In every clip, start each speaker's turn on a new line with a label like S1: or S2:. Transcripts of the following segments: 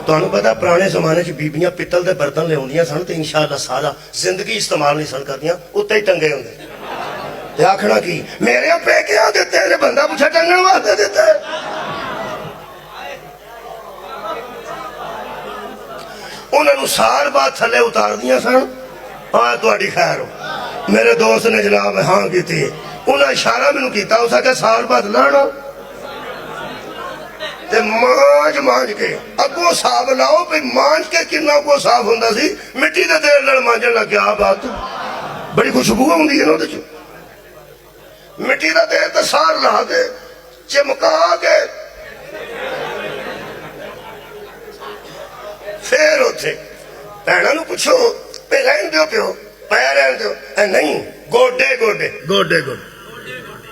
S1: ਤੁਹਾਨੂੰ ਪਤਾ ਪੁਰਾਣੇ ਜ਼ਮਾਨੇ 'ਚ ਬੀਬੀਆਂ ਪਿੱਤਲ ਦੇ ਬਰਤਨ ਲਿਆਉਂਦੀਆਂ ਸਨ ਤੇ ਇਨਸ਼ਾਅੱਲਾ ਸਾਰਾ ਜ਼ਿੰਦਗੀ ਇਸਤੇਮਾਲ ਨਹੀਂ ਸਨ ਕਰਦੀਆਂ, ਉੱਤੇ ਹੀ ਟੰਗੇ ਹੁੰਦੇ ਤੇ ਆਖਣਾ ਕੀ ਮੇਰੇ ਪੇਕਿਆਂ ਦੇ ਤੇਰੇ ਬੰਦਾ ਪੁੱਛਾ ਟੰਗਣ ਵਾਸਤੇ ਦਿੱਤੇ। ਉਹਨਾਂ ਨੂੰ ਸਾਲ ਬਾਅਦ ਥੱਲੇ ਉਤਾਰਦੀਆਂ ਸਨ। ਆ ਤੁਹਾਡੀ ਖੈਰ ਹੋ। ਮੇਰੇ ਦੋਸਤ ਨੇ ਜਨਾਬ ਹਾਂ ਕੀਤੀ, ਉਹਨਾਂ ਇਸ਼ਾਰਾ ਮੈਨੂੰ ਕੀਤਾ, ਉਸ ਆਖਿਆ ਸਾਲ ਬਾਅਦ ਲਾਣਾ ਤੇ ਮਾਂਜ ਕੇ ਅੱਗੋਂ ਸਾਬ ਲਾਓ ਵੀ ਮਾਂਜ ਕੇ ਕਿੰਨਾ ਕੋ ਸਾਫ ਹੁੰਦਾ ਸੀ। ਮਿੱਟੀ ਦੇ ਤੇਲ ਨਾਲ ਮਾਂਜਣ ਲੱਗ ਗਿਆ, ਬਾਤ ਬੜੀ ਖੁਸ਼ਬੂ ਆਉਂਦੀ ਹੈ ਨਾ ਉਹਦੇ ਚ। ਮਿੱਟੀ ਦਾ ਤੇਲ ਤਾਂ ਸਾਰ ਲਾ ਕੇ ਚਮਕਾ ਕੇ ਫੇਰ ਉੱਥੇ ਭੈਣਾਂ ਨੂੰ ਪੁੱਛੋ ਵੀ ਰਹਿਣ ਦਿਓ ਪਿਓ, ਪੈ ਰਹਿਣ ਦਿਓ। ਨਹੀਂ, ਗੋਡੇ ਗੋਡੇ ਗੋਡੇ ਗੋਡੇ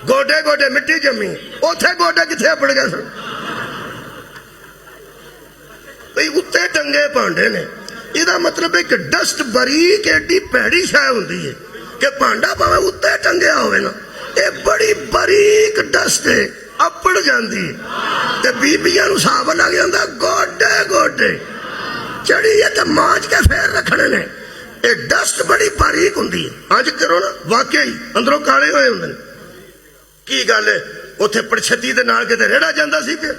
S1: ਗੋਡੇ ਗੋਡੇ ਮਿੱਟੀ ਜੰਮੀ, ਉੱਥੇ ਗੋਡੇ ਕਿੱਥੇ ਅਪੜ ਗਏ ਸਨ। ਬਈ ਉੱਤੇ ਟੰਗੇ ਭਾਂਡੇ ਨੇ, ਇਹਦਾ ਮਤਲਬ ਇੱਕ ਡਸਟ ਬਰੀਕ ਐਡੀ ਭੈੜੀ ਸ਼ੈ ਹੁੰਦੀ ਹੈ ਕਿ ਭਾਂਡਾ ਭਾਵੇਂ ਉੱਤੇ ਟੰਗਿਆ ਹੋਵੇ ਨਾ, ਇਹ ਬੜੀ ਬਰੀਕ ਡਸਟ ਹੈ, ਅਪੜ ਜਾਂਦੀ ਹੈ। ਤੇ ਬੀਬੀਆਂ ਨੂੰ ਸਾਬ ਲੱਗ ਜਾਂਦਾ ਗੋਡੇ ਗੋਡੇ ਚੜੀ ਹੈ ਤੇ ਮਾਂਜ ਕੇ ਫੇਰ ਰੱਖਣੇ ਨੇ। ਇਹ ਡਸਟ ਬੜੀ ਬਾਰੀਕ ਹੁੰਦੀ ਹੈ। ਅੱਜ ਕਰੋ ਨਾ, ਵਾਕਈ ਅੰਦਰੋਂ ਕਾਲੇ ਹੋਏ ਹੁੰਦੇ ਨੇ। ਕੀ ਗੱਲ ਹੈ, ਉੱਥੇ ਪੜਛਤੀ ਦੇ ਨਾਲ ਕਿਤੇ ਰੇੜਾ ਜਾਂਦਾ ਸੀ ਕਿ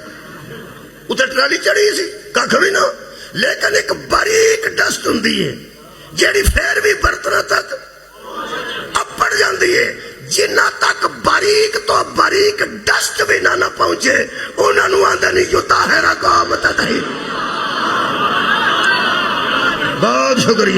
S1: ਉੱਤੇ ਟਰਾਲੀ ਚੜੀ ਸੀ, ਕੱਖ ਵੀ ਨਾ। ਲੇਕਿਨ ਇੱਕ ਬਾਰੀਕ ਡਸਟ ਹੁੰਦੀ ਹੈ ਜਿਹੜੀ ਫੇਰ ਵੀ ਬਰਤਨਾਂ ਤੱਕ ਅੱਪੜ ਜਾਂਦੀ ਹੈ। ਜਿੰਨਾ ਤੱਕ ਬਾਰੀਕ ਤੋਂ ਬਾਰੀਕ ਡਸਟ ਵੀ ਨਾ ਪਹੁੰਚੇ, ਉਹਨਾਂ ਨੂੰ ਆਂਦਾ ਨਹੀਂ ਜੋ ਤਾਹਿਰਾ ਕੌਮ ਤਤਹੀਰ। बहुत शुक्रिया।